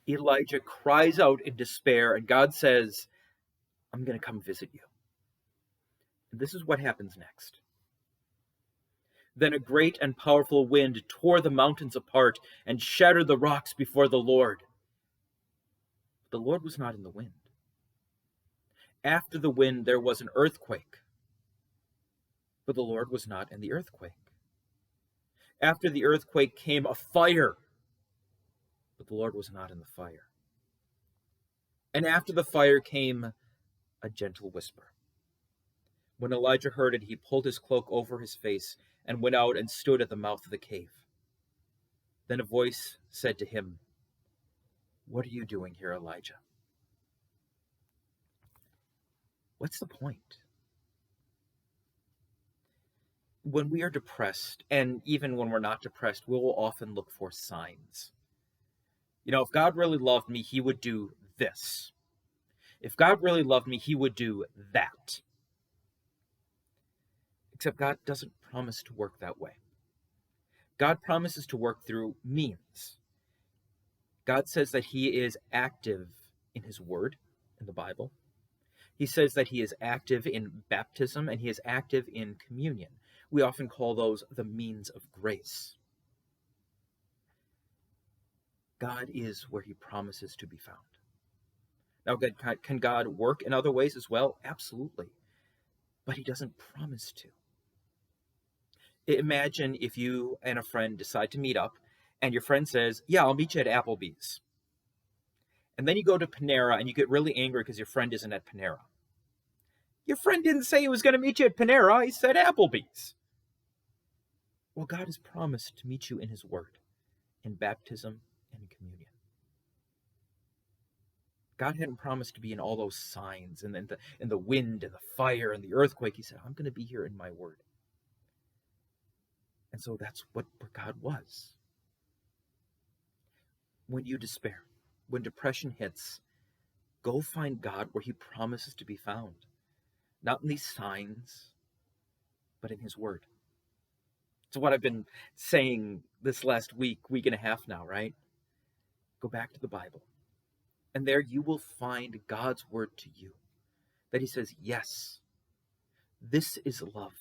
Elijah cries out in despair, and God says, I'm going to come visit you. And this is what happens next. Then a great and powerful wind tore the mountains apart and shattered the rocks before the Lord. The Lord was not in the wind. After the wind, there was an earthquake, but the Lord was not in the earthquake. After the earthquake came a fire, but the Lord was not in the fire. And after the fire came a gentle whisper. When Elijah heard it, he pulled his cloak over his face and went out and stood at the mouth of the cave. Then a voice said to him, What are you doing here, Elijah? What's the point? When we are depressed, and even when we're not depressed, we will often look for signs. If God really loved me, he would do this. If God really loved me, he would do that. Except God doesn't promise to work that way. God promises to work through means. God says that he is active in his word, in the Bible. He says that he is active in baptism, and he is active in communion. We often call those the means of grace. God is where he promises to be found. Now, can God work in other ways as well? Absolutely. But he doesn't promise to. Imagine if you and a friend decide to meet up, and your friend says, yeah, I'll meet you at Applebee's. And then you go to Panera, and you get really angry because your friend isn't at Panera. Your friend didn't say he was going to meet you at Panera. He said Applebee's. Well, God has promised to meet you in his word, in baptism and in communion. God hadn't promised to be in all those signs, and in the wind and the fire and the earthquake. He said, I'm going to be here in my word. And so that's what God was. When you despair, when depression hits, go find God where he promises to be found. Not in these signs, but in his word. It's what I've been saying this last week and a half now, right? Go back to the Bible. And there you will find God's word to you. That he says, yes, this is love.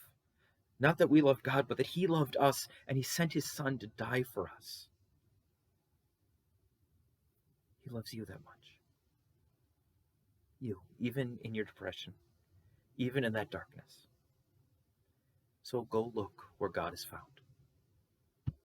Not that we loved God, but that he loved us, and he sent his son to die for us. He loves you that much. You, even in your depression, even in that darkness. So go look where God is found.